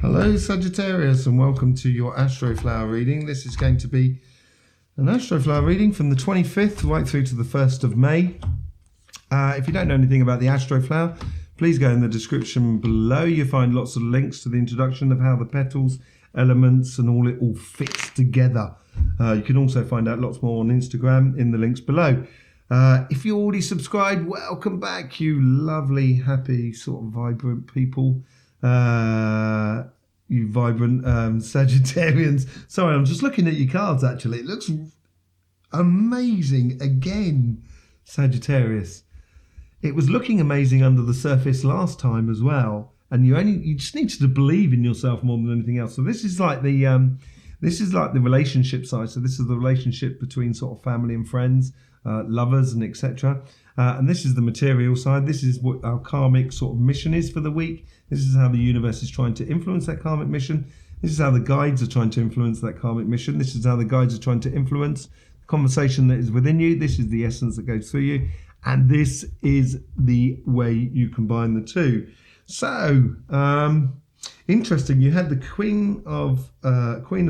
Hello Sagittarius, and welcome to your Astroflower reading. This is going to be an Astroflower reading from the 25th right through to the 1st of May. If you don't know anything about the Astroflower, please go in the description below. You'll find lots of links to the introduction of how the petals, elements and it all fits together. You can also find out lots more on Instagram in the links below. If you're already subscribed, welcome back, you lovely, happy, sort of vibrant people. You vibrant Sagittarians. Sorry, I'm just looking at your cards actually. It looks amazing again, Sagittarius. It was looking amazing under the surface last time as well, and you just need to believe in yourself more than anything else. So this is like the relationship side. So this is the relationship between sort of family and friends, lovers and etc. And this is the material side. This is what our karmic sort of mission is for the week. This is how the universe is trying to influence that karmic mission. This is how the guides are trying to influence that karmic mission. This is how the guides are trying to influence the conversation that is within you. This is the essence that goes through you. And this is the way you combine the two. So, interesting. You had the Queen of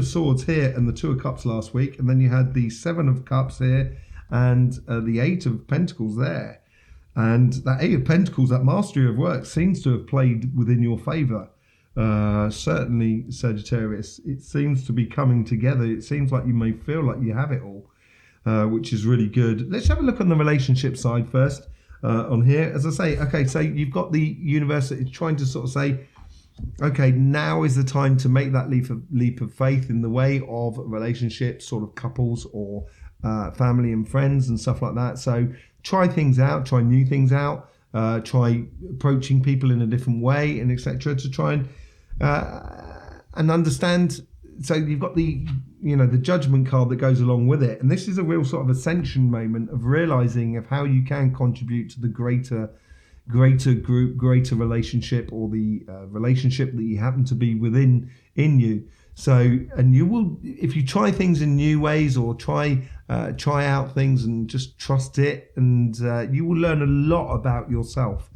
Swords here and the Two of Cups last week. And then you had the Seven of Cups here and the Eight of Pentacles there. And that Eight of Pentacles, that mastery of work, seems to have played within your favour. Certainly, Sagittarius, it seems to be coming together. It seems like you may feel like you have it all, which is really good. Let's have a look on the relationship side first on here. As I say, okay, so you've got the universe that is trying to sort of say, okay, now is the time to make that leap of faith in the way of relationships, sort of couples or family and friends and stuff like that. So try things out, try new things out, try approaching people in a different way and etc. to try and understand. So you've got the judgment card that goes along with it, and this is a real sort of ascension moment of realizing of how you can contribute to the greater group, greater relationship, or the relationship that you happen to be within in you. So, and you will, if you try things in new ways or try out things and just trust it, and you will learn a lot about yourself.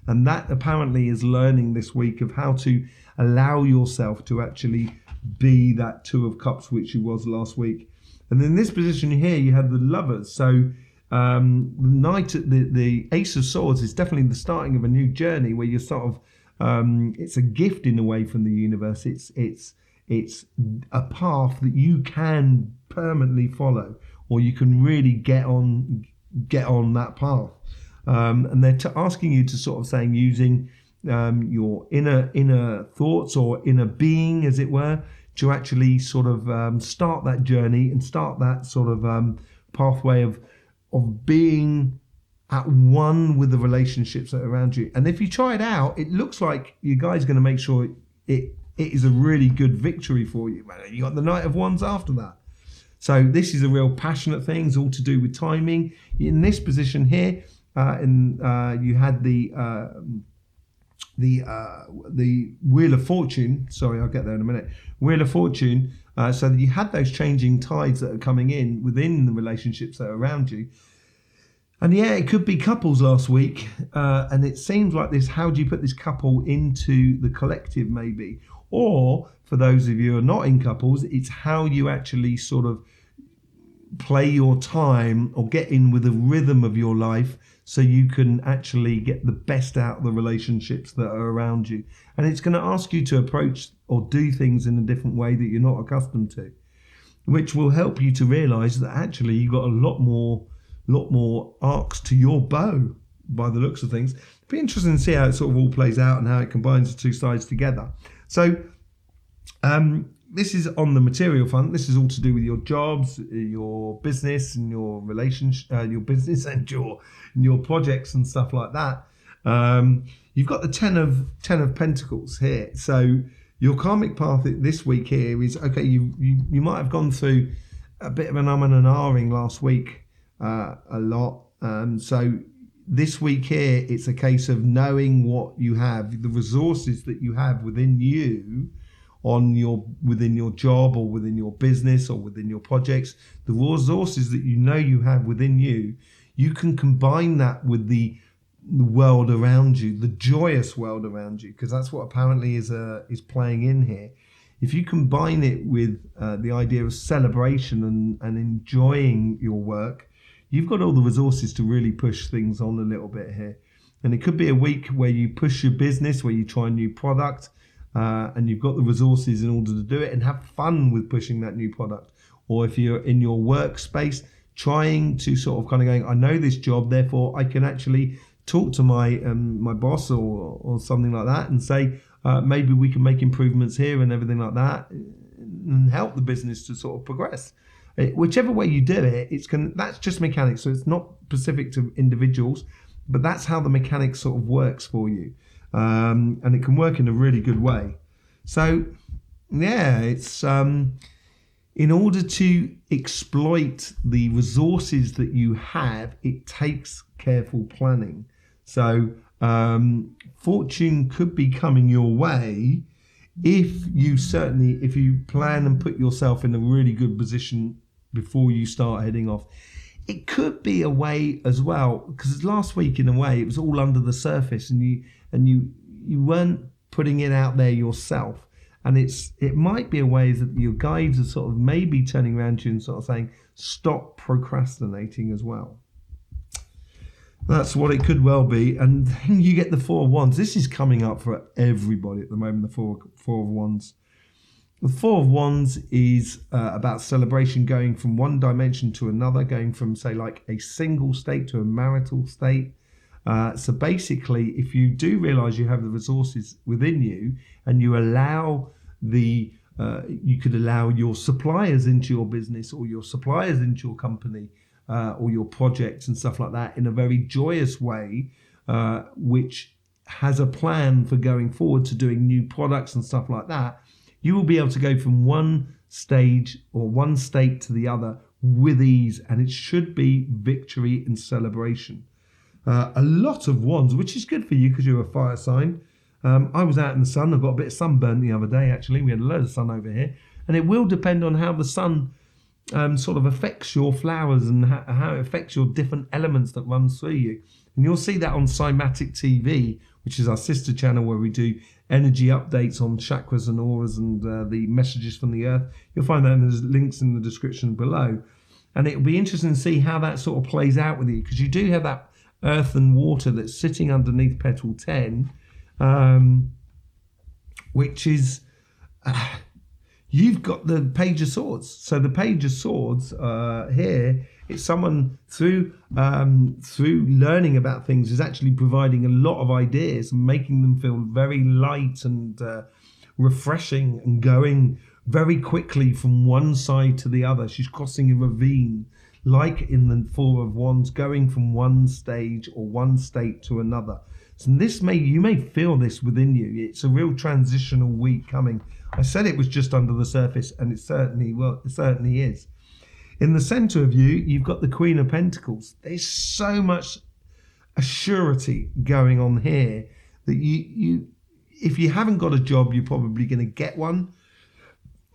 And that apparently is learning this week of how to allow yourself to actually be that Two of Cups, which you was last week. And in this position here, you had the Lovers. So the Ace of Swords is definitely the starting of a new journey where you're sort of, it's a gift in a way from the universe. It's a path that you can permanently follow, or you can really get on that path. And they're asking you to sort of saying using your inner thoughts or inner being, as it were, to actually sort of start that journey and start that sort of pathway of being at one with the relationships that are around you. And if you try it out, it looks like you guys are going to make sure it is a really good victory for you. You got the Knight of Wands after that. So this is a real passionate thing. It's all to do with timing. In this position here, you had the Wheel of Fortune. Sorry, I'll get there in a minute. Wheel of Fortune. So that you had those changing tides that are coming in within the relationships that are around you. And yeah, it could be couples last week. And it seems like this, how do you put this couple into the collective maybe? Or for those of you who are not in couples, it's how you actually sort of play your time or get in with the rhythm of your life so you can actually get the best out of the relationships that are around you. And it's going to ask you to approach or do things in a different way that you're not accustomed to, which will help you to realize that actually you've got a lot more arcs to your bow by the looks of things. It'll be interesting to see how it sort of all plays out and how it combines the two sides together. So this is on the material front. This is all to do with your jobs, your business, and your relationship, your business and your projects and stuff like that. You've got the Ten of Pentacles here. So your karmic path this week here is okay. You might have gone through a bit of an and an ahhing last week, a lot. So this week here, it's a case of knowing what you have, the resources that you have within you, within your job or within your business or within your projects, the resources that you know you have within you. You can combine that with the the world around you, the joyous world around you, because that's what apparently is playing in here. If you combine it with the idea of celebration and enjoying your work, you've got all the resources to really push things on a little bit here. And it could be a week where you push your business, where you try a new product, and you've got the resources in order to do it and have fun with pushing that new product. Or if you're in your workspace, trying to sort of kind of going, I know this job, therefore I can actually talk to my boss or something like that and say, maybe we can make improvements here and everything like that, and help the business to sort of progress. Whichever way you do it, that's just mechanics. So it's not specific to individuals, but that's how the mechanics sort of works for you. And it can work in a really good way. So yeah, it's in order to exploit the resources that you have, it takes careful planning. So fortune could be coming your way if you plan and put yourself in a really good position before you start heading off. It could be a way as well, because last week in a way it was all under the surface, and you weren't putting it out there yourself. And it might be a way that your guides are sort of maybe turning around to you and sort of saying, stop procrastinating as well. That's what it could well be. And then you get the Four of Wands. This is coming up for everybody at the moment, the Four of Wands. The Four of Wands is about celebration, going from one dimension to another, going from, say, like a single state to a marital state. So basically, if you do realize you have the resources within you, and you allow you could allow your suppliers into your business, or your suppliers into your company, or your projects and stuff like that in a very joyous way, which has a plan for going forward to doing new products and stuff like that, you will be able to go from one stage or one state to the other with ease, and it should be victory and celebration. A lot of wands, which is good for you because you're a fire sign. I was out in the sun. I got a bit of sunburn the other day, actually. We had a load of sun over here. And it will depend on how the sun sort of affects your flowers and how it affects your different elements that runs through you. And you'll see that on Cymatic TV, which is our sister channel where we do energy updates on chakras and auras and the messages from the earth. You'll find that there's links in the description below. And it'll be interesting to see how that sort of plays out with you, because you do have that earth and water that's sitting underneath petal 10, which is you've got the Page of Swords. So the Page of Swords here, it's someone through learning about things is actually providing a lot of ideas and making them feel very light and refreshing, and going very quickly from one side to the other. She's crossing a ravine, like in the Four of Wands, going from one stage or one state to another. So you may feel this within you. It's a real transitional week coming. I said it was just under the surface, and it certainly is. In the center of you, you've got the Queen of Pentacles. There's so much assurity going on here that you if you haven't got a job, you're probably going to get one.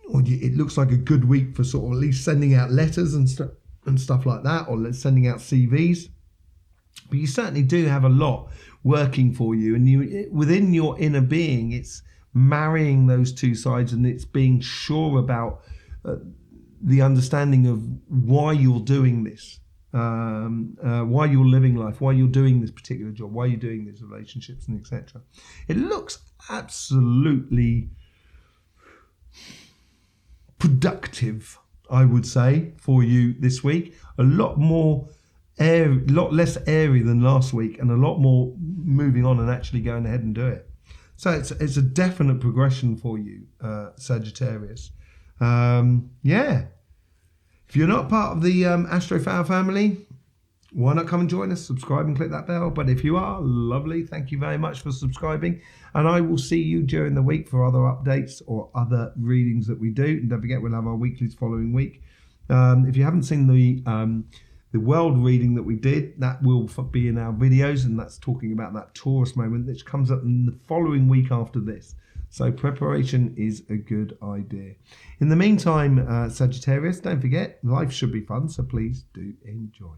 Or it looks like a good week for sort of at least sending out letters and stuff like that, or sending out CVs. But you certainly do have a lot working for you, and within your inner being, it's marrying those two sides, and it's being sure about the understanding of why you're doing this, why you're living life, why you're doing this particular job, why you're doing these relationships, and etc. It looks absolutely productive, I would say, for you this week. A lot less airy than last week, and a lot more moving on and actually going ahead and do it. So it's a definite progression for you, Sagittarius. Yeah. If you're not part of the Astroflower family, why not come and join us? Subscribe and click that bell. But if you are, lovely. Thank you very much for subscribing. And I will see you during the week for other updates or other readings that we do. And don't forget, we'll have our weeklies following week. If you haven't seen the world reading that we did, that will be in our videos, and that's talking about that Taurus moment, which comes up in the following week after this. So preparation is a good idea. In the meantime, Sagittarius, don't forget, life should be fun, so please do enjoy.